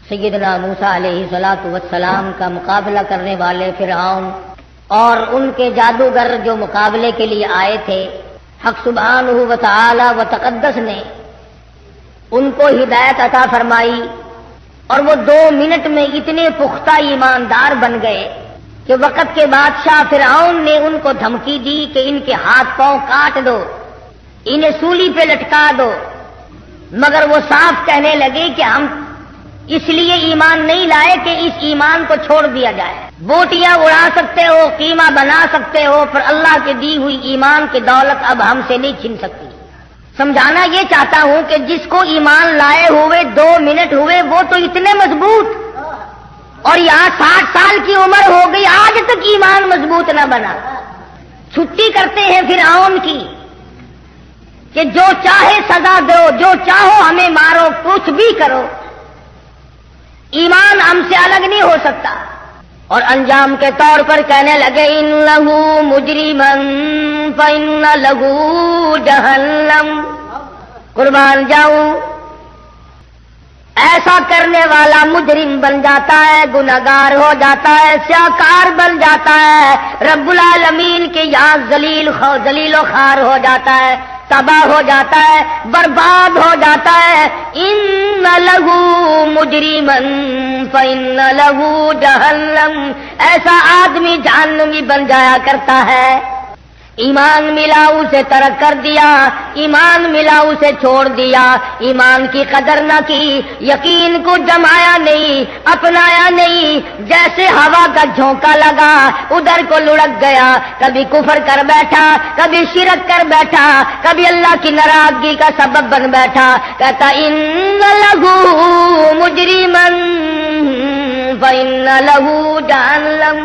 سیدنا موسیٰ علیہ السلام کا مقابلہ کرنے والے فرعون اور ان کے جادوگر جو مقابلے کے لیے آئے تھے، حق سبحانہ و تعالی و تقدس نے ان کو ہدایت عطا فرمائی، اور وہ 2 منٹ میں اتنے پختہ ایماندار بن گئے کہ وقت کے بادشاہ فرعون نے ان کو دھمکی دی کہ ان کے ہاتھ پاؤں کاٹ دو، انہیں سولی پہ لٹکا دو، مگر وہ صاف کہنے لگے کہ ہم اس لیے ایمان نہیں لائے کہ اس ایمان کو چھوڑ دیا جائے۔ بوٹیاں اڑا سکتے ہو، قیمہ بنا سکتے ہو، پر اللہ کی دی ہوئی ایمان کی دولت اب ہم سے نہیں چھن سکتی۔ سمجھانا یہ چاہتا ہوں کہ جس کو ایمان لائے ہوئے 2 منٹ ہوئے وہ تو اتنے مضبوط، اور یہاں 60 سال کی عمر ہو گئی آج تک ایمان مضبوط نہ بنا۔ چھٹی کرتے ہیں فرعون کی کہ جو چاہے سزا دو، جو چاہو ہمیں مارو، کچھ بھی کرو، ایمان ہم سے الگ نہیں ہو سکتا۔ اور انجام کے طور پر کہنے لگے انہ مجرمن فإن له جہنم، قربان جاؤں، ایسا کرنے والا مجرم بن جاتا ہے، گناہگار ہو جاتا ہے، سیاکار بن جاتا ہے، رب العالمین کے یہاں ذلیل و خوار ہو جاتا ہے، تباہ ہو جاتا ہے، برباد ہو جاتا ہے۔ ان لہ مجرمن فإن لہ جہنم، ایسا آدمی جہنمی بن جایا کرتا ہے۔ ایمان ملا اسے ترک کر دیا، ایمان ملا اسے چھوڑ دیا، ایمان کی قدر نہ کی، یقین کو جمایا نہیں، اپنایا نہیں، جیسے ہوا کا جھونکا لگا ادھر کو لڑک گیا، کبھی کفر کر بیٹھا، کبھی شرک کر بیٹھا، کبھی اللہ کی ناراضگی کا سبب بن بیٹھا۔ کہتا ان لہ مجرمن فإن لہ جہنم،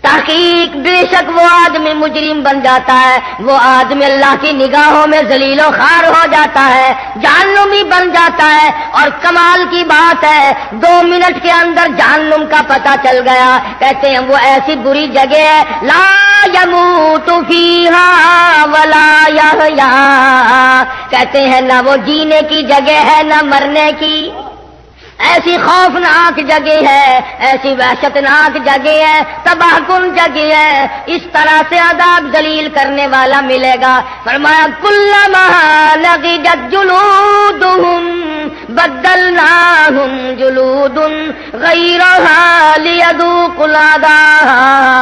تحقیق بے شک وہ آدمی مجرم بن جاتا ہے، وہ آدمی اللہ کی نگاہوں میں ذلیل و خوار ہو جاتا ہے، جہنمی بن جاتا ہے۔ اور کمال کی بات ہے 2 منٹ کے اندر جہنم کا پتہ چل گیا۔ کہتے ہیں وہ ایسی بری جگہ ہے لا یموت فیہا ولا یحیا، کہتے ہیں نہ وہ جینے کی جگہ ہے نہ مرنے کی، ایسی خوفناک جگہ ہے، ایسی وحشتناک جگہ ہے، تباہ کن جگہ ہے، اس طرح سے عذاب ذلیل کرنے والا ملے گا۔ فرمایا کلما نضجت جلودہم بدلناہم جلود غیرہا لیذوقوا العذاب،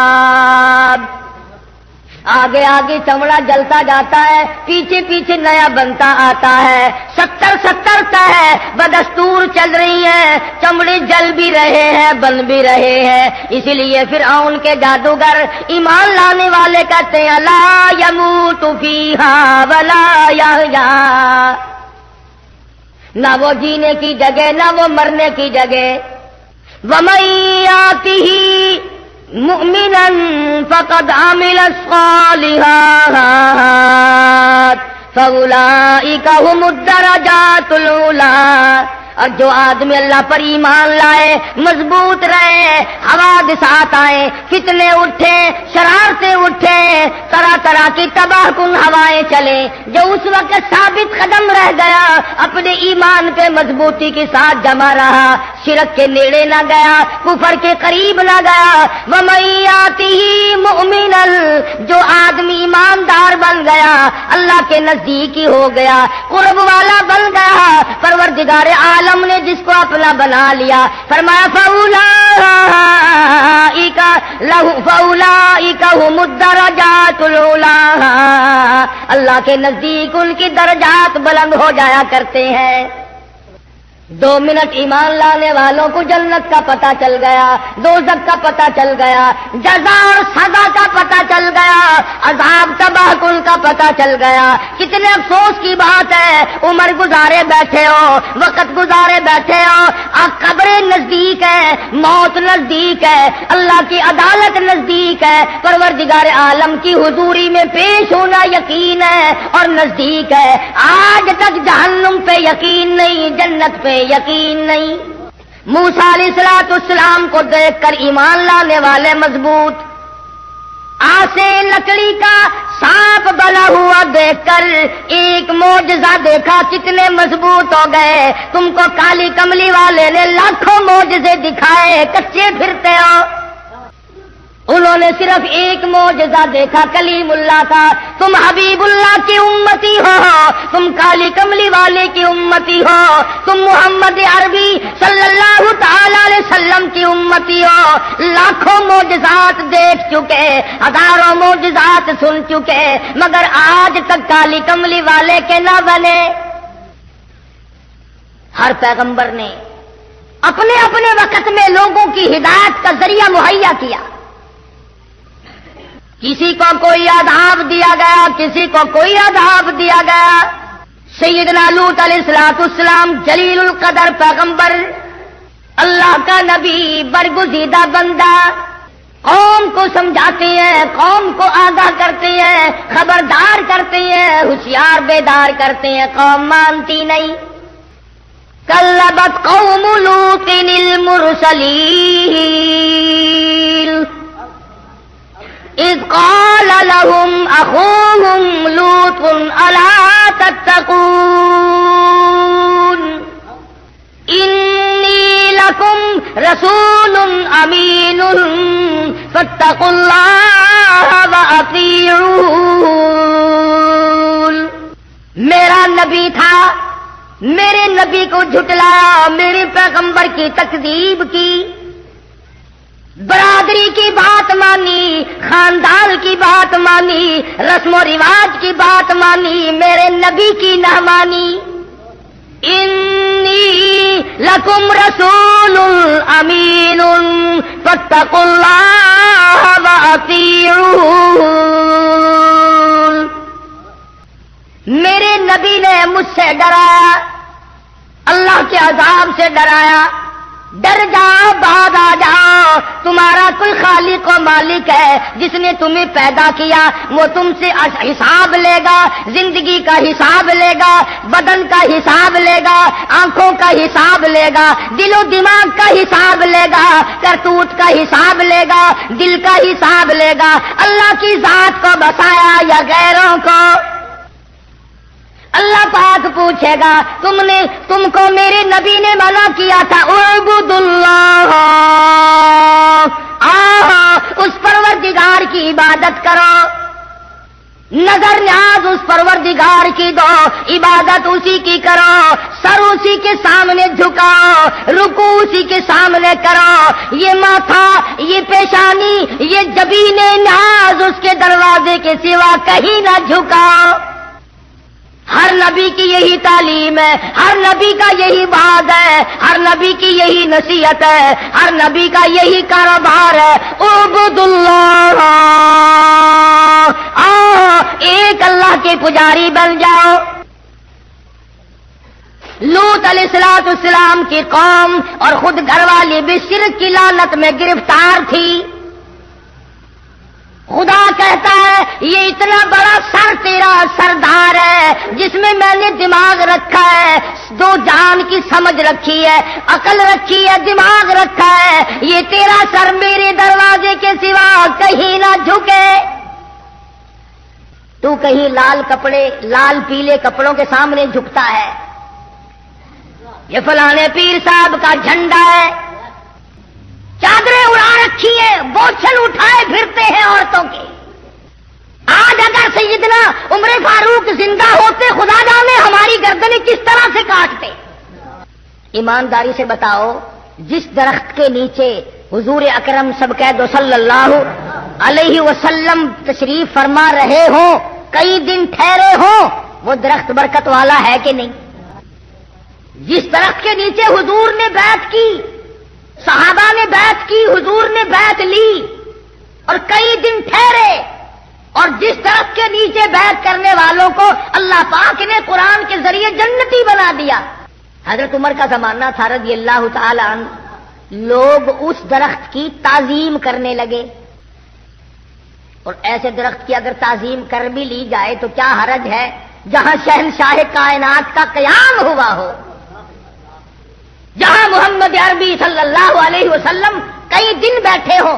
آگے آگے چمڑا جلتا جاتا ہے، پیچھے پیچھے نیا بنتا آتا ہے، 70 ہے بدستور چل رہی ہیں، چمڑے جل بھی رہے ہیں، بن بھی رہے ہیں۔ اسی لیے فرعون کے جادوگر ایمان لانے والے کہتے ہیں لا یموت فیہا ولا یحیا، نہ وہ جینے کی جگہ نہ وہ مرنے کی جگہ۔ وَمَن یَأْتِهِ مؤمنا فقد عمل الصالحات فاولئک هم الدرجات العلی، اور جو آدمی اللہ پر ایمان لائے، مضبوط رہے، حوادثات آئے، فتنے اٹھے، شرارتیں اٹھے، طرح طرح کی تباہ کن ہوائیں چلے، جو اس وقت ثابت قدم رہ گیا، اپنے ایمان پہ مضبوطی کے ساتھ جمع رہا، شرک کے نیڑے نہ گیا، کفر کے قریب نہ گیا۔ وَمَن یَأْتِهِ مُؤْمِنًا، جو آدمی ایماندار بن گیا، اللہ کے نزدیکی ہو گیا، قرب والا بن گیا، پروردگار عالم نے جس کو اپنا بنا لیا، فرمایا فَأُولَئِکَ هُمُ الدَّرَجَاتُ الْعُلَىٰ، اللہ کے نزدیک ان کی درجات بلند ہو جایا کرتے ہیں۔ 2 منٹ ایمان لانے والوں کو جنت کا پتہ چل گیا، دوزخ کا پتہ چل گیا، جزا اور سزا کا پتہ چل گیا، عذاب تباہ کن کا پتہ چل گیا۔ کتنے افسوس کی بات ہے، عمر گزارے بیٹھے ہو، وقت گزارے بیٹھے ہو، قبریں نزدیک ہے، موت نزدیک ہے، اللہ کی عدالت نزدیک ہے، پروردگار عالم کی حضوری میں پیش ہونا یقین ہے اور نزدیک ہے۔ آج تک جہنم پہ یقین نہیں، جنت پہ یقین نہیں۔ موسیٰ علیہ السلام کو دیکھ کر ایمان لانے والے مضبوط، آسے لکڑی کا سانپ بنا ہوا دیکھ کر ایک معجزہ دیکھا، کتنے مضبوط ہو گئے. تم کو کالی کملی والے نے لاکھوں معجزے دکھائے، کچے پھرتے ہو. انہوں نے صرف ایک معجزہ دیکھا، کلیم اللہ کا. تم حبیب اللہ کی امتی ہو، تم کالی کملی والے کی امتی ہو، تم محمد عربی صلی اللہ تعالی علیہ وسلم کی امتی ہو. لاکھوں معجزات دیکھ چکے، ہزاروں معجزات سن چکے، مگر آج تک کالی کملی والے کے نہ بنے. ہر پیغمبر نے اپنے اپنے وقت میں لوگوں کی ہدایت کا ذریعہ مہیا کیا. کسی کو کوئی عذاب دیا گیا، کسی کو کوئی عذاب دیا گیا. سیدنا لوط علیہ السلام جلیل القدر پیغمبر، اللہ کا نبی، برگزیدہ بندہ، قوم کو سمجھاتے ہیں، قوم کو آگاہ کرتے ہیں، خبردار کرتے ہیں، ہوشیار بیدار کرتے ہیں. قوم مانتی نہیں. کذبت قوم لوط المرسلین اذ قال لهم اخوهم لوط الا تتقون انی لکم رسول امین فاتقوا اللہ واطیعون. میرا نبی تھا، میرے نبی کو جھٹلایا، میرے پیغمبر کی تکذیب کی، برادری کی بات مانی، خاندان کی بات مانی، رسم و رواج کی بات مانی، میرے نبی کی نہ مانی. انی لکم رسول امین فاتقوا اللہ واطیعون. میرے نبی نے مجھ سے ڈرایا، اللہ کے عذاب سے ڈرایا. ڈر جاؤ، بعد آ جاؤ، تمہارا کوئی خالق و مالک ہے جس نے تمہیں پیدا کیا، وہ تم سے حساب لے گا، زندگی کا حساب لے گا، بدن کا حساب لے گا، آنکھوں کا حساب لے گا، دل و دماغ کا حساب لے گا، کرتوت کا حساب لے گا، دل کا حساب لے گا. اللہ کی ذات کو بسایا یا غیروں کو؟ اللہ پاک پوچھے گا تم کو میرے نبی نے منع کیا تھا، اعبدوا اللہ، اس پروردگار کی عبادت کرو، نظر نیاز اس پروردگار کی دو، عبادت اسی کی کرو، سر اسی کے سامنے جھکاؤ، رکوع اسی کے سامنے کرو، یہ ماتھا، یہ پیشانی، یہ جبین نیاز اس کے دروازے کے سوا کہیں نہ جھکاؤ. ہر نبی کی یہی تعلیم ہے، ہر نبی کا یہی بات ہے، ہر نبی کی یہی نصیحت ہے، ہر نبی کا یہی کاروبار ہے. اعبدوا اللہ، ایک اللہ کے پجاری بن جاؤ. لوط علیہ السلام کی قوم اور خود گھر والی بھی شرک کی لعنت میں گرفتار تھی. خدا کہتا ہے یہ اتنا بڑا سر تیرا سردار ہے جس میں نے دماغ رکھا ہے، دو جان کی سمجھ رکھی ہے، عقل رکھی ہے، دماغ رکھا ہے، یہ تیرا سر میرے دروازے کے سوا کہیں نہ جھکے. تو کہیں لال پیلے کپڑوں کے سامنے جھکتا ہے، یہ فلانے پیر صاحب کا جھنڈا ہے، چادریں اڑا رکھی ہیں، بوچھل اٹھائے پھرتے ہیں عورتوں کے. آج اگر سیدنا عمر فاروق زندہ ہوتے، خدا جانے ہماری گردنیں کس طرح سے کاٹتے. ایمانداری سے بتاؤ، جس درخت کے نیچے حضور اکرم سب کہہ دو صلی اللہ علیہ وسلم تشریف فرما رہے ہوں، کئی دن ٹھہرے ہوں، وہ درخت برکت والا ہے کہ نہیں؟ جس درخت کے نیچے حضور نے بیعت کی، صحابہ نے بیعت کی، حضور نے بیعت لی اور کئی دن ٹھہرے، اور جس درخت کے نیچے بیعت کرنے والوں کو اللہ پاک نے قرآن کے ذریعے جنتی بنا دیا. حضرت عمر کا زمانہ تھا رضی اللہ تعالی عنہ، لوگ اس درخت کی تعظیم کرنے لگے. اور ایسے درخت کی اگر تعظیم کر بھی لی جائے تو کیا حرج ہے جہاں شہنشاہ کائنات کا قیام ہوا ہو، جہاں محمد عربی صلی اللہ علیہ وسلم کئی دن بیٹھے ہوں،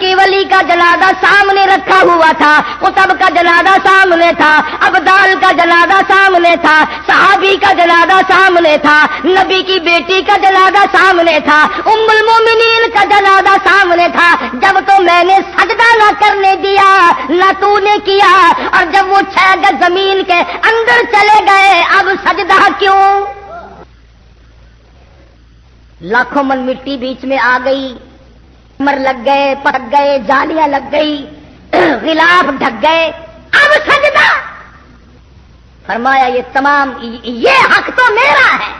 کی ولی کا جنازہ سامنے رکھا ہوا تھا، قطب کا جنازہ سامنے تھا، ابدال کا جنازہ سامنے تھا، صحابی کا جنازہ سامنے تھا، نبی کی بیٹی کا جنازہ سامنے تھا، ام المومنین کا جنازہ سامنے تھا۔ جب تو میں نے سجدہ نہ کرنے دیا نہ تو نے کیا، اور جب وہ 6 گز زمین کے اندر چلے گئے اب سجدہ کیوں؟ لاکھوں من مٹی بیچ میں آ گئی، کمر لگ گئے، پٹک گئے، جالیاں لگ گئی، غلاف ڈھک گئے، اب سجدہ۔ فرمایا یہ تمام یہ حق تو میرا ہے،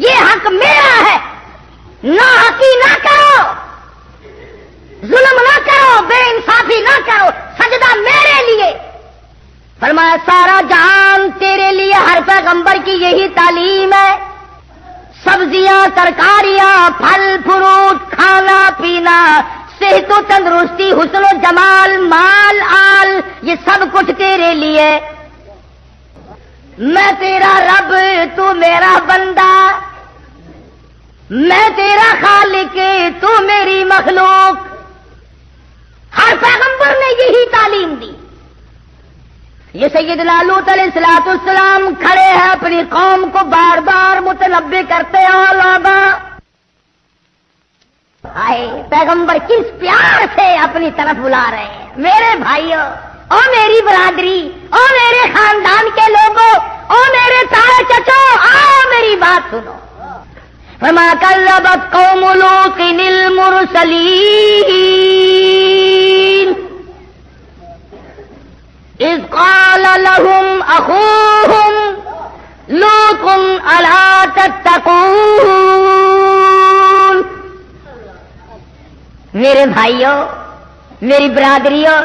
یہ حق میرا ہے، نا حقی نہ کرو، ظلم نہ کرو، بے انصافی نہ کرو، سجدہ میرے لیے۔ فرمایا سارا جہان تیرے لیے، ہر پیغمبر کی یہی تعلیم ہے، سبزیاں، ترکاریاں، پھل فروٹ، کھانا پینا، صحت و تندرستی، حسن و جمال، مال آل، یہ سب کچھ تیرے لیے۔ میں تیرا رب، تو میرا بندہ، میں تیرا خالق، تو میری مخلوق۔ ہر پیغمبر نے یہی تعلیم دی۔ یہ سیدنا لوط علیہ السلام کھڑے ہیں، اپنی قوم کو بار بار متنبہ کرتے ہیں۔ آئے پیغمبر کس پیار سے اپنی طرف بلا رہے ہیں، میرے بھائیوں، او میری برادری، او میرے خاندان کے لوگوں، او میرے تارے چچو، آؤ میری بات سنو۔ فما کذبت قوم لوط المرسلین اذ قال لهم اخوهم لوط الا تتقون۔ میرے بھائیوں، میری برادریوں،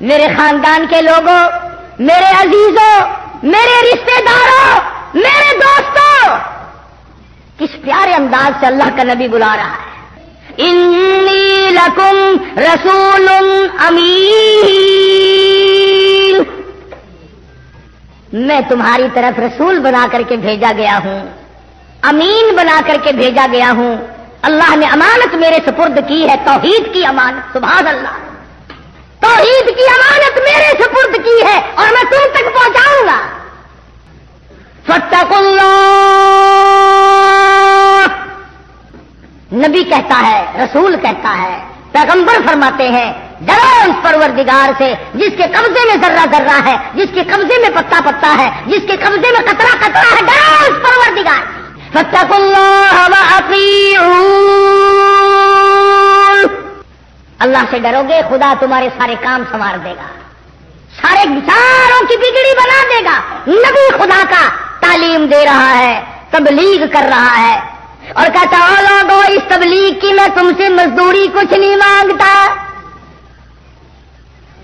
میرے خاندان کے لوگوں، میرے عزیزوں، میرے رشتہ داروں، میرے دوستوں، کس پیارے انداز سے اللہ کا نبی بلا رہا ہے۔ انی لکم رسول امین، میں تمہاری طرف رسول بنا کر کے بھیجا گیا ہوں، امین بنا کر کے بھیجا گیا ہوں۔ اللہ نے امانت میرے سپرد کی ہے، توحید کی امانت، سبحان اللہ، توحید کی امانت میرے سپرد کی ہے اور میں تم تک پہنچاؤں گا۔ فاتقوا اللہ، نبی کہتا ہے، رسول کہتا ہے، پیغمبر فرماتے ہیں ڈرو اس پروردگار سے جس کے قبضے میں ذرہ ذرہ ہے، جس کے قبضے میں پتا پتا ہے، جس کے قبضے میں قطرہ قطرہ ہے، ڈرو اس پروردگار۔ فاتقوا اللہ وأطیعون، اللہ سے ڈرو گے خدا تمہارے سارے کام سنوار دے گا، سارے ساروں کی بگڑی بنا دے گا۔ نبی خدا کا تعلیم دے رہا ہے، تبلیغ کر رہا ہے، اور کہتا ہے لوگو اس تبلیغ کی میں تم سے مزدوری کچھ نہیں مانگتا،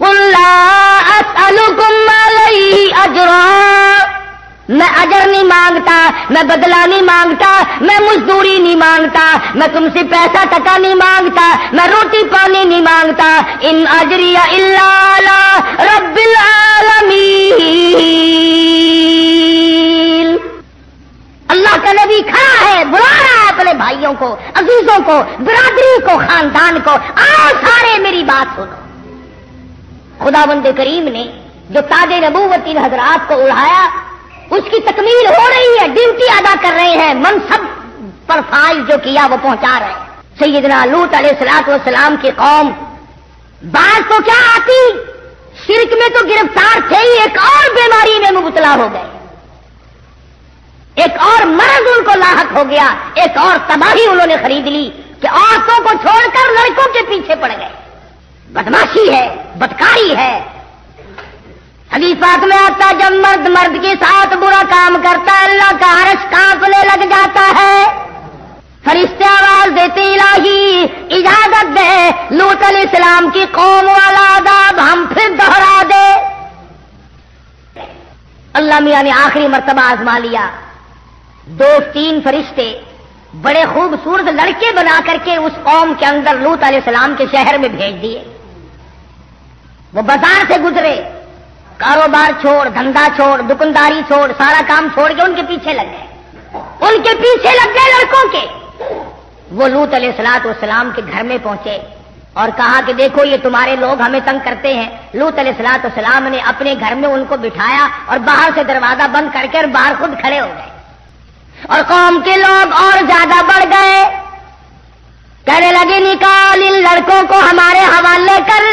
قل لا اسألکم علیہ اجرا، میں اجر نہیں مانگتا، میں بدلہ نہیں مانگتا، میں مزدوری نہیں مانگتا، میں تم سے پیسہ ٹکا نہیں مانگتا، میں روٹی پانی نہیں مانگتا، ان اجری الا علی رب العالمین۔ اللہ کا نبی کھڑا ہے، بلا رہا ہے اپنے بھائیوں کو، عزیزوں کو، برادری کو، خاندان کو، آؤ سارے میری بات سنو۔ خداوند کریم نے جو تاج نبوت ان حضرات کو اڑایا اس کی تکمیل ہو رہی ہے، ڈیوٹی ادا کر رہے ہیں، منصب پر فائز جو کیا وہ پہنچا رہے ہیں۔ سیدنا لوط علیہ السلام کی قوم بعض تو کیا آتی، شرک میں تو گرفتار تھے ہی، ایک اور بیماری میں مبتلا ہو گئے، ایک اور مرض ان کو لاحق ہو گیا، ایک اور تباہی انہوں نے خرید لی کہ عورتوں کو چھوڑ کر لڑکوں کے پیچھے پڑ گئے۔ بدماشی ہے، بدکاری ہے۔ حدیثات میں آتا جب مرد مرد کے ساتھ برا کام کرتا ہے اللہ کا عرش کانپنے لگ جاتا ہے، فرشتے آواز دیتے الہی اجازت دے لوط علیہ السلام کی قوم والا عذاب ہم پھر دوہرا دے۔ اللہ میاں نے آخری مرتبہ آزما لیا، 2-3 فرشتے بڑے خوبصورت لڑکے بنا کر کے اس قوم کے اندر لوط علیہ السلام کے شہر میں بھیج دیے۔ وہ بازار سے گزرے، کاروبار چھوڑ، دھندا چھوڑ، دکانداری چھوڑ، سارا کام چھوڑ کے ان کے پیچھے لگ گئے، ان کے پیچھے لگ گئے لڑکوں کے۔ وہ لوط علیہ الصلوۃ والسلام کے گھر میں پہنچے اور کہا کہ دیکھو یہ تمہارے لوگ ہمیں تنگ کرتے ہیں. لوط علیہ الصلوۃ والسلام نے اپنے گھر میں ان کو بٹھایا اور باہر سے دروازہ بند کر کے باہر خود کھڑے ہو گئے. اور قوم کے لوگ اور زیادہ بڑھ گئے, کہنے لگے نکال ان لڑکوں کو ہمارے حوالے کر,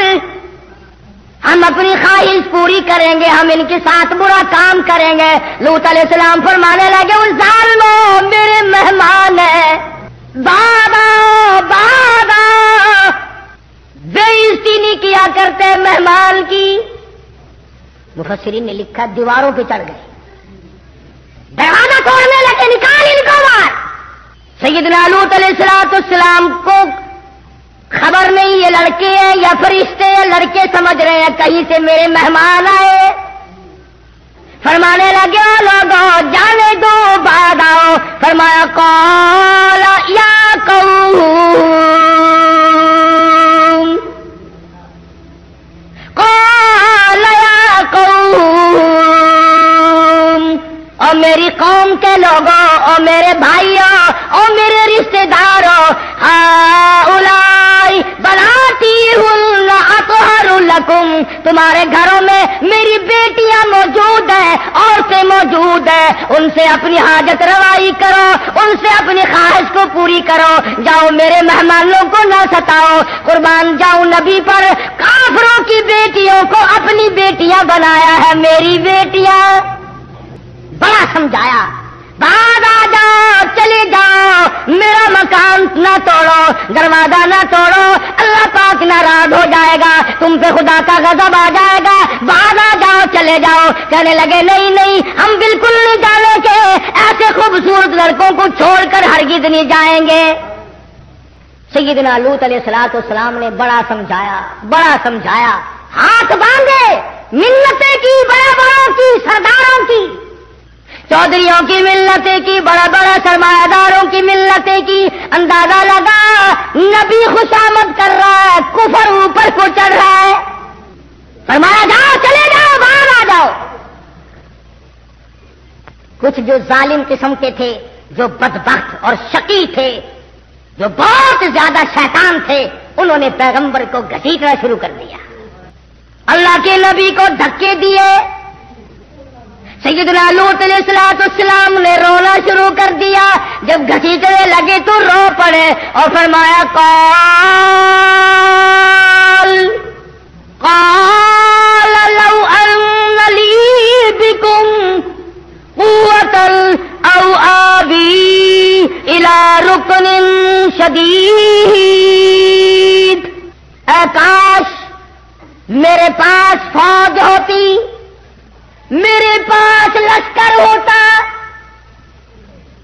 ہم اپنی خواہش پوری کریں گے, ہم ان کے ساتھ برا کام کریں گے. لوط علیہ السلام فرمانے لگے ان ظالموں میرے مہمان ہیں, بابا بابا, بے عزتی نہیں کیا کرتے مہمان کی. مفسرین نے لکھا دیواروں پہ چڑھ گئے, دروازہ توڑنے لگے, نکال ان کو باہر. سیدنا لوط علیہ السلام کو خبر نہیں یہ لڑکے ہیں یا فرشتے ہیں, لڑکے سمجھ رہے ہیں کہیں سے میرے مہمان آئے. فرمانے لگے لوگوں جانے دو بعد آؤ. فرمایا قال یا قوم, قال یا قوم, اور میری قوم کے لوگوں, اور میرے بھائیوں, اور میرے رشتے داروں, ہؤلاء بناتی ہن اطہر لکم, تمہارے گھروں میں میری بیٹیاں موجود ہیں, عورتیں موجود ہیں, ان سے اپنی حاجت روائی کرو, ان سے اپنی خواہش کو پوری کرو. جاؤ میرے مہمانوں کو نہ ستاؤ. قربان جاؤں نبی پر, کافروں کی بیٹیوں کو اپنی بیٹیاں بنایا ہے, میری بیٹیاں. بڑا سمجھایا, بعد آ جاؤ, چلے جاؤ, میرا مکان نہ توڑو, دروازہ نہ توڑو, اللہ پاک ناراض ہو جائے گا, تم پہ خدا کا غضب آ جائے گا. بعد آ جاؤ, چلے جاؤ. کہنے لگے نہیں نہیں, ہم بالکل نہیں جانے کے, ایسے خوبصورت لڑکوں کو چھوڑ کر ہرگز نہیں جائیں گے. سیدنا لوط علیہ الصلوۃ والسلام نے بڑا سمجھایا, بڑا سمجھایا, ہاتھ باندھے, منتیں کی, بڑے بڑوں کی, سرداروں کی, چودھریوں کی ملتیں کی, بڑا بڑا سرمایہ داروں کی ملتیں کی. اندازہ لگا نبی خوشامد کر رہا ہے, کفر اوپر کو چڑھ رہا ہے. فرمایا جاؤ, چلے جاؤ, باہر آ جاؤ. کچھ جو ظالم قسم کے تھے, جو بدبخت اور شقی تھے, جو بہت زیادہ شیطان تھے, انہوں نے پیغمبر کو گھسیٹنا شروع کر دیا, اللہ کے نبی کو دھکے دیے. سیدنا لوط علیہ الصلوۃ والسلام نے رونا شروع کر دیا. جب گھسیٹنے لگے تو رو پڑے اور فرمایا قال لو ان لی بکم قوۃ او آوی الی رکن شدید, اے کاش میرے پاس فوج ہوتی, میرے پاس لشکر ہوتا,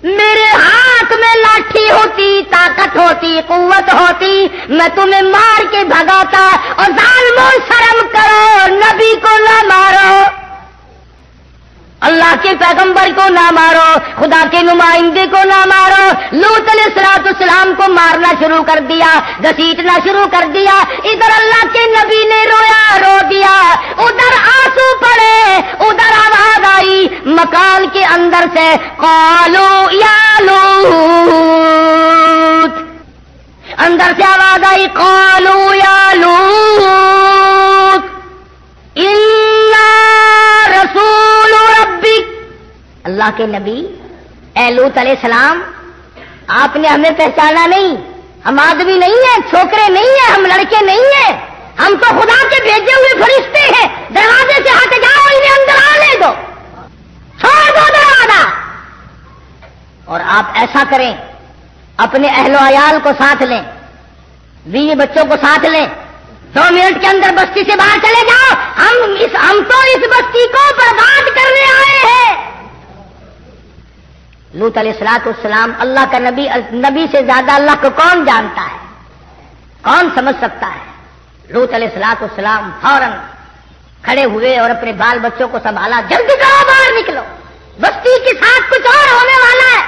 میرے ہاتھ میں لاٹھی ہوتی, طاقت ہوتی, قوت ہوتی, میں تمہیں مار کے بھگاتا. اور ظالموں شرم کرو, نبی کو نہ مارو, اللہ کے پیغمبر کو نہ مارو, خدا کے نمائندے کو نہ مارو. لوط علیہ الصلوۃ والسلام کو مارنا شروع کر دیا, گھسیٹنا شروع کر دیا. ادھر اللہ کے نبی نے رویا, رو دیا, ادھر آنسو پڑے, ادھر آواز آئی مکان کے اندر سے, قالو یا لوط, اندر سے آواز آئی قالو یا لوط انا رسول ربک. اللہ کے نبی اے لوط علیہ السلام, آپ نے ہمیں پہچانا نہیں, ہم آدمی نہیں ہیں, چھوکرے نہیں ہیں, ہم لڑکے نہیں ہیں, ہم تو خدا کے بھیجے ہوئے فرشتے ہیں. دروازے سے ہٹ جاؤ, انہیں اندر آنے دو, چھوڑ دو دروازہ. اور آپ ایسا کریں, اپنے اہل و عیال کو ساتھ لیں, بیوی بچوں کو ساتھ لیں, 2 منٹ کے اندر بستی سے باہر چلے جاؤ, ہم تو اس بستی کو برباد کرنے آئے ہیں. لوط علیہ الصلوۃ والسلام اللہ کا نبی سے زیادہ اللہ کو کون جانتا ہے, کون سمجھ سکتا ہے. لوط علیہ الصلوۃ والسلام فوراً کھڑے ہوئے اور اپنے بال بچوں کو سنبھالا, جلدی کرو, باہر نکلو, بستی کے ساتھ کچھ اور ہونے والا ہے.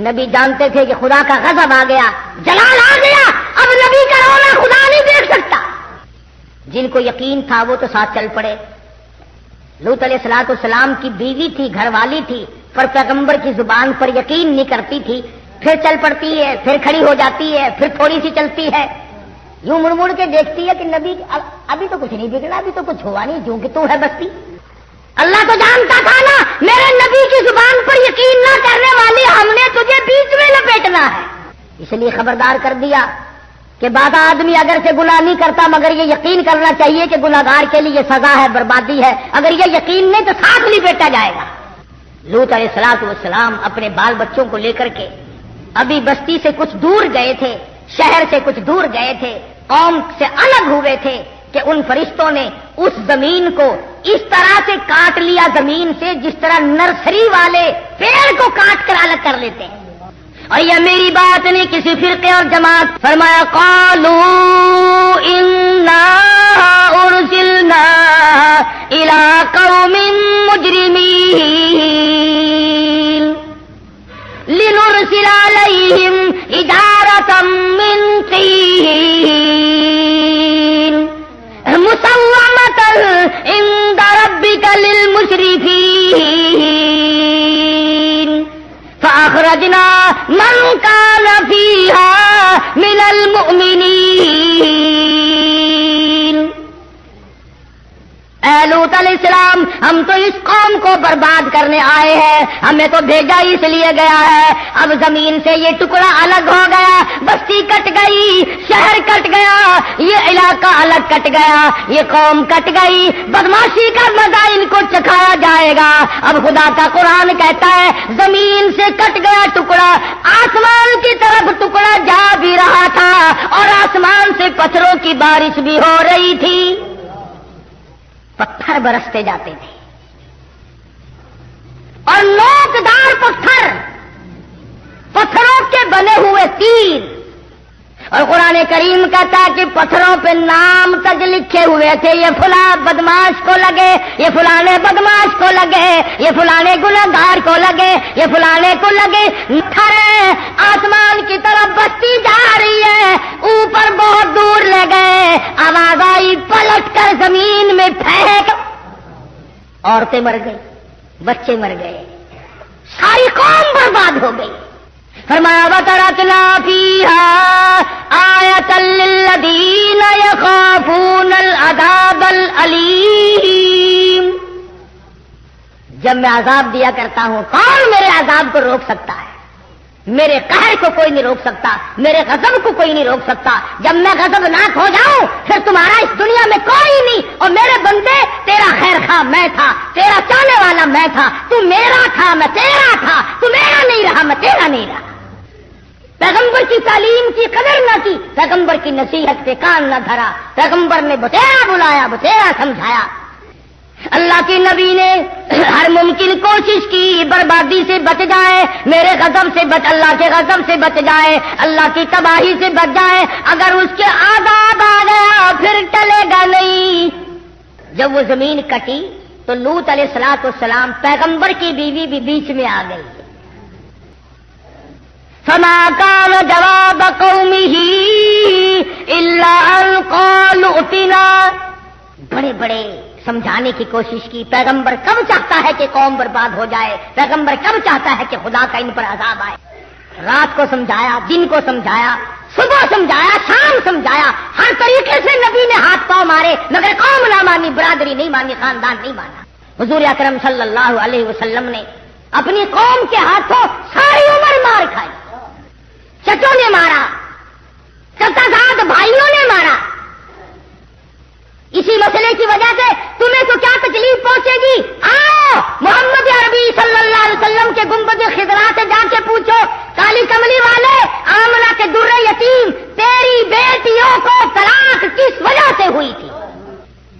نبی جانتے تھے کہ خدا کا غضب آ گیا, جلال آ گیا, اب نبی کا رونا خدا نہیں دیکھ سکتا. جن کو یقین تھا وہ تو ساتھ چل پڑے. لوط علیہ الصلوۃ والسلام کی بیوی تھی, گھر والی تھی, پر پیغمبر کی زبان پر یقین نہیں کرتی تھی. پھر چل پڑتی ہے، پھر کھڑی ہو جاتی ہے، پھر تھوڑی سی چلتی ہے، یوں مڑ مڑ کے دیکھتی ہے کہ نبی ابھی تو کچھ نہیں بگڑا، ابھی تو کچھ ہوا نہیں، جو کہ تو ہے بستی۔ اللہ تو جانتا تھا نا میرے نبی کی زبان پر یقین نہ کرنے والی ہم نے تجھے بیچ میں لپیٹنا ہے، اس لیے خبردار کر دیا کہ بعد آدمی اگر سے گناہ نہیں کرتا مگر یہ یقین کرنا چاہیے کہ گناہگار کے لیے سزا ہے، بربادی ہے، اگر یہ یقین نہیں تو ساتھ لپیٹا جائے گا۔ لوط علیہ السلام اپنے بال بچوں کو لے کر کے ابھی بستی سے کچھ دور گئے تھے، شہر سے کچھ دور گئے تھے، قوم سے الگ ہوئے تھے کہ ان فرشتوں نے اس زمین کو اس طرح سے کاٹ لیا زمین سے جس طرح نرسری والے پیڑ کو کاٹ کر الگ کر لیتے ہیں۔ اور یہ میری بات نہیں کسی فرقے اور جماعت، فرمایا قالوا انا ارسلنا الى قوم مجرمین لنرسل علیہم حجارة من طین مسومة عند ربک للمسرفین فأخرجنا من كان فيها من المؤمنين۔ اے لوط علیہ السلام ہم تو اس قوم کو برباد کرنے آئے ہیں، ہمیں تو بھیجا اس لیے گیا ہے۔ اب زمین سے یہ ٹکڑا الگ ہو گیا، بستی کٹ گئی، شہر کٹ گیا، یہ علاقہ الگ کٹ گیا، یہ قوم کٹ گئی، بدماشی کا مزہ ان کو چکھایا جائے گا۔ اب خدا کا قرآن کہتا ہے زمین سے کٹ گیا ٹکڑا، آسمان کی طرف ٹکڑا جا بھی رہا تھا اور آسمان سے پتھروں کی بارش بھی ہو رہی تھی، پتھر برستے جاتے تھے اور نوکدار پتھر، پتھروں کے بنے ہوئے تیر، اور قرآن کریم کہتا ہے کہ پتھروں پہ نام تک لکھے ہوئے تھے، یہ فلاں بدماش کو لگے، یہ فلانے بدماش کو لگے، یہ فلانے گنہگار کو لگے، یہ فلانے کو لگے۔ کھڑے آسمان کی طرف بستی جا رہی ہے، اوپر بہت دور لے گئے، آواز آئی پلٹ کر زمین میں پھینک، عورتیں مر گئی، بچے مر گئے، ساری قوم برباد ہو گئی۔ فرمایا وَتَرَكْنَا فِيهَا آيَةً لِّلَّذِينَ يَخَافُونَ الْعَذَابَ الْأَلِيمَ۔ جب میں عذاب دیا کرتا ہوں کون میرے عذاب کو روک سکتا ہے؟ میرے قہر کو کوئی نہیں روک سکتا، میرے غضب کو کوئی نہیں روک سکتا۔ جب میں غضبناک ہو جاؤں پھر تمہارا اس دنیا میں کوئی نہیں، اور میرے بندے تیرا خیر خواہ میں تھا، تیرا چاہنے والا میں تھا، تو میرا تھا میں تیرا تھا، تو میرا نہیں رہا میں تیرا نہیں رہا۔ پیغمبر کی تعلیم کی قدر نہ کی، پیغمبر کی نصیحت پہ کان نہ دھرا، پیغمبر نے بتیرا بلایا، بتیرا سمجھایا۔ اللہ کے نبی نے ہر ممکن کوشش کی بربادی سے بچ جائے، میرے غضب سے بچ، اللہ کے غضب سے بچ جائے، اللہ کی تباہی سے بچ جائے۔ اگر اس کے عذاب آ گیا پھر ٹلے گا نہیں۔ جب وہ زمین کٹی تو لوط علیہ السلام پیغمبر کی بیوی بھی بیچ میں آ گئی۔ فما كان جواب قومه الا ان قالوا ائتنا، بڑے بڑے سمجھانے کی کوشش کی۔ پیغمبر کب چاہتا ہے کہ قوم برباد ہو جائے؟ پیغمبر کب چاہتا ہے کہ خدا کا ان پر عذاب آئے؟ رات کو سمجھایا، دن کو سمجھایا، صبح سمجھایا، شام سمجھایا، ہر طریقے سے نبی نے ہاتھ پاؤں مارے مگر قوم نہ مانی، برادری نہیں مانی، خاندان نہیں مانا۔ حضور اکرم صلی اللہ علیہ وسلم نے اپنی قوم کے ہاتھوں ساری عمر مار کھائی، چچوں نے مارا، چچا زاد بھائیوں نے مارا۔ اسی مسئلے کی وجہ سے تمہیں تو کیا تکلیف پہنچے گی؟ آؤ محمد عربی صلی اللہ علیہ وسلم کے گنبد خضرا سے جا کے پوچھو، کالی کملی والے، آمنہ کے در یتیم، تیری بیٹیوں کو طلاق کس وجہ سے ہوئی تھی؟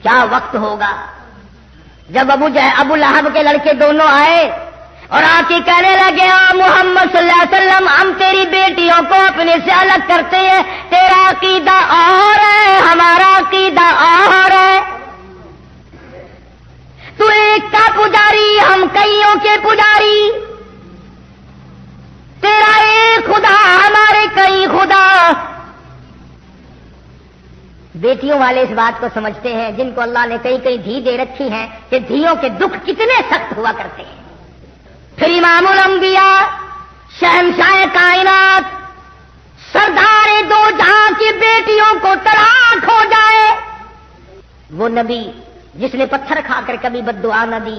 کیا وقت ہوگا جب ابو لہب کے لڑکے دونوں آئے اور آ کے کہنے لگے محمد صلی اللہ علیہ وسلم ہم تیری بیٹیوں کو اپنے سے الگ کرتے ہیں، تیرا عقیدہ اور ہے ہمارا عقیدہ اور ہے، تو ایک کا پجاری ہم کئیوں کے پجاری، تیرا ایک خدا ہمارے کئی خدا۔ بیٹیوں والے اس بات کو سمجھتے ہیں جن کو اللہ نے کئی کئی دھی دے رکھی ہیں کہ دھیوں کے دکھ کتنے سخت ہوا کرتے ہیں۔ پھر امام الانبیاء شہنشاہ کائنات دلوں کو تڑاک ہو جائے۔ وہ نبی جس نے پتھر کھا کر کبھی بد دعا نہ دی،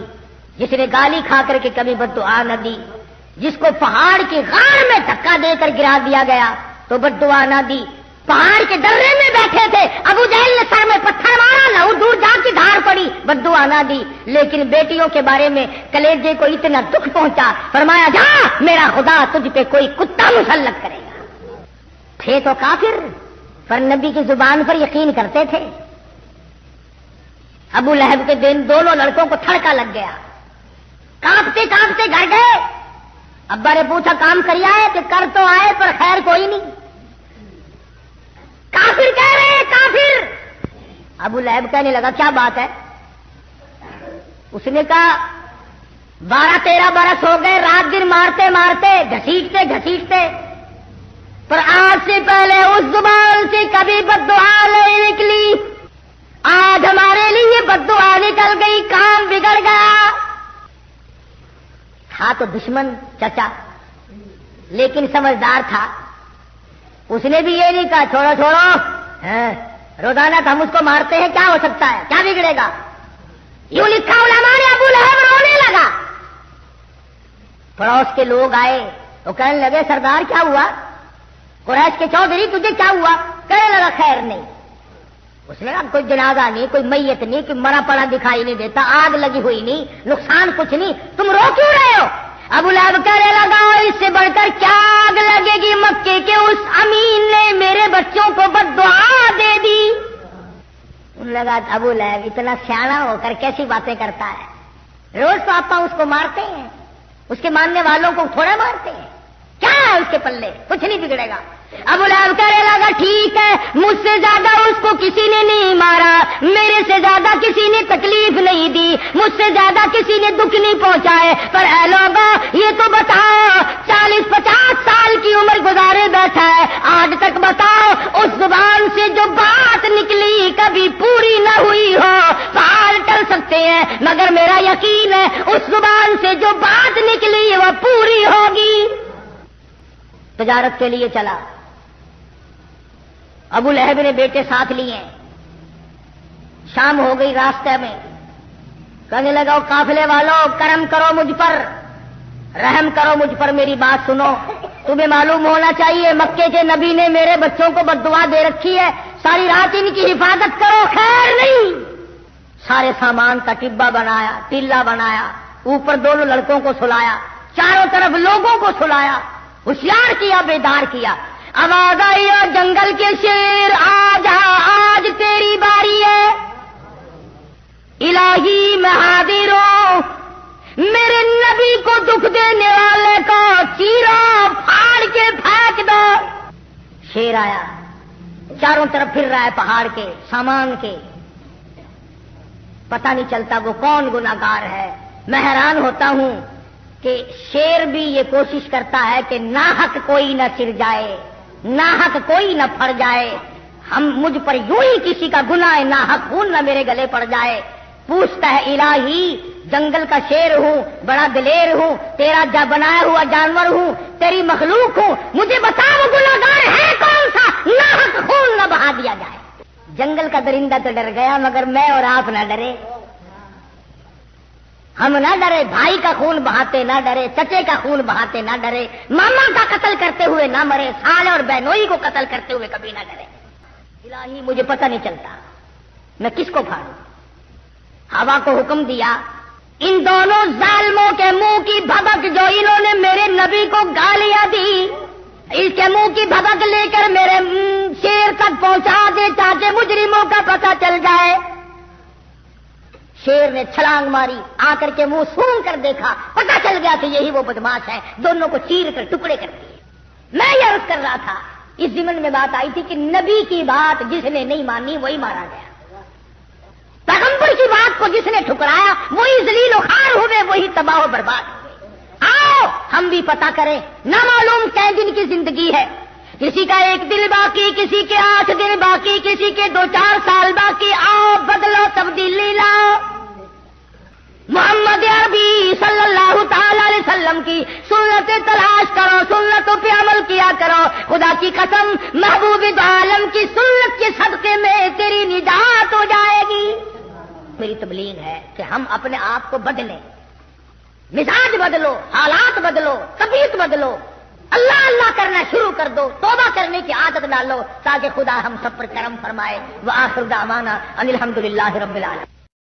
جس نے گالی کھا کر کے کبھی بد دعا نہ دی، جس کو پہاڑ کی غار میں دھکا دے کر گرا دیا گیا تو بد دعا نہ دی، پہاڑ کے درے میں بیٹھے تھے، ابو جہل نے سر میں پتھر مارا، لہو دور جا کی دھار پڑی، بد دعا نہ دی، لیکن بیٹیوں کے بارے میں کلیجے کو اتنا دکھ پہنچا، فرمایا جا میرا خدا تجھ پہ کوئی کتا مسلط کرے گا۔ تھے تو کافر پر نبی کی زبان پر یقین کرتے تھے۔ ابو لہب کے دن دونوں لڑکوں کو تھڑکا لگ گیا، کانپتے کانپتے گھر گئے۔ ابا نے پوچھا کام کر آئے کہ کر تو آئے پر خیر کوئی نہیں، کافر کہہ رہے ہیں کافر۔ ابو لہب کہنے لگا کیا بات ہے؟ اس نے کہا 12-13 برس ہو گئے رات دن مارتے مارتے گھسیٹتے گھسیٹتے، پر آج سے پہلے اس زبان سے کبھی بد دعا نہیں نکلی، آج ہمارے لیے بد دعا نکل گئی، کام بگڑ گیا۔ تھا تو دشمن چچا لیکن سمجھدار تھا، اس نے بھی یہ نہیں کہا چھوڑو چھوڑو روزانہ تو ہم اس کو مارتے ہیں، کیا ہو سکتا ہے، کیا بگڑے گا، یوں لکھا علماء نے۔ ابو لہب رونے لگا۔ پڑوس کے لوگ آئے تو کہنے لگے سردار کیا ہوا، قریش کے چودھری تجھے کیا ہوا؟ کہنے لگا خیر نہیں۔ اس نے کہا کوئی جنازہ نہیں، کوئی میت نہیں، کوئی مرا پڑا دکھائی نہیں دیتا، آگ لگی ہوئی نہیں، نقصان کچھ نہیں، تم رو کیوں رہے ہو؟ ابو لہب کہنے لگا اس سے بڑھ کر کیا آگ لگے گی مکے کے اس امین نے میرے بچوں کو بد دعا دے دی۔ ان لگا ابو لہب اتنا سیانا ہو کر کیسی باتیں کرتا ہے، روز تو آپا اس کو مارتے ہیں، اس کے ماننے والوں کو تھوڑا مارتے ہیں، کیا ہے اس کے پلے، کچھ نہیں بگڑے گا۔ ابو لہب کہنے لگا ٹھیک ہے مجھ سے زیادہ اس کو کسی نے نہیں مارا، میرے سے زیادہ کسی نے تکلیف نہیں دی، مجھ سے زیادہ کسی نے دکھ نہیں پہنچائے، پر اے لوگا یہ تو بتاؤ 40-50 سال کی عمر گزارے بیٹھا ہے، آج تک بتاؤ اس زبان سے جو بات نکلی کبھی پوری نہ ہوئی ہو، پہاڑ ٹل سکتے ہیں مگر میرا یقین ہے اس زبان سے جو بات نکلی وہ پوری ہوگی۔ تجارت کے لیے چلا، ابو لہب نے بیٹے ساتھ لیے، شام ہو گئی، راستے میں کہنے لگا قافلے والوں کرم کرو مجھ پر، رحم کرو مجھ پر، میری بات سنو، تمہیں معلوم ہونا چاہیے مکے کے نبی نے میرے بچوں کو بد دعا دے رکھی ہے، ساری رات ان کی حفاظت کرو، خیر نہیں۔ سارے سامان کا ٹبا بنایا، ٹیلا بنایا، اوپر دونوں لڑکوں کو سلایا، چاروں طرف لوگوں کو سلایا، ہوشیار کیا، بیدار کیا۔ آواز آئی اور جنگل کے شیر آج آج تیری باری ہے، الہی میں حاضر ہوں، میرے نبی کو دکھ دینے والے کو چیرو پھاڑ کے پھینک دو۔ شیر آیا، چاروں طرف پھر رہا ہے پہاڑ کے سامان کے، پتہ نہیں چلتا وہ کون گناہگار ہے۔ میں حیران ہوتا ہوں کہ شیر بھی یہ کوشش کرتا ہے کہ ناحق کوئی نہ چر جائے، ناحق کوئی نہ پھڑ جائے، مجھ پر یوں ہی کسی کا گناہ ناحق خون نہ میرے گلے پڑ جائے۔ پوچھتا ہے الہی جنگل کا شیر ہوں، بڑا دلیر ہوں، تیرا بنایا ہوا جانور ہوں، تیری مخلوق ہوں، مجھے بتا وہ گناہگار ہے کون سا، ناحق خون نہ بہا دیا جائے۔ جنگل کا درندہ تو ڈر گیا مگر میں اور آپ نہ ڈرے، ہم نہ ڈرے، بھائی کا خون بہاتے نہ ڈرے، چچے کا خون بہاتے نہ ڈرے، ماما کا قتل کرتے ہوئے نہ مرے، سالے اور بہنوئی کو قتل کرتے ہوئے کبھی نہ ڈرے۔ الہی مجھے پتہ نہیں چلتا میں کس کو پھاڑوں۔ ہوا کو حکم دیا ان دونوں ظالموں کے منہ کی بھبک جو انہوں نے میرے نبی کو گالیاں دی، اس کے منہ کی بھبک لے کر میرے شیر تک پہنچا دے تاکہ مجرموں کا پتہ چل جائے۔ شیر نے چھلانگ ماری، آ کر کے منہ سونگ کر دیکھا، پتہ چل گیا کہ یہی وہ بدماش ہے، دونوں کو چیر کر ٹکڑے کر دیے۔ میں یہ عرض کر رہا تھا، اس ضمن میں بات آئی تھی کہ نبی کی بات جس نے نہیں مانی وہی مارا گیا، پیغمبر کی بات کو جس نے ٹھکرایا وہی ذلیل و خوار ہوئے، وہی تباہ و برباد ہوئے۔ آؤ ہم بھی پتہ کریں، نہ معلوم کئے دن کی زندگی ہے، کسی کا 1 دن باقی، کسی کے 8 دن باقی، کسی کے 2-4 سال باقی، آؤ بدلو تبدیلی لاؤ۔ محمد عربی صلی اللہ تعالی علیہ وسلم کی سنت تلاش کرو، سنتوں پہ عمل کیا کرو. خدا کی قسم محبوب عالم کی سنت کے صدقے میں تیری نجات ہو جائے گی. میری تبلیغ ہے کہ ہم اپنے آپ کو بدلیں، مزاج بدلو، حالات بدلو، طبیعت بدلو، اللہ اللہ کرنا شروع کر دو، توبہ کرنے کی عادت ڈالو تاکہ خدا ہم سب پر کرم فرمائے. وآخر دعوانا ان الحمدللہ رب العالمین.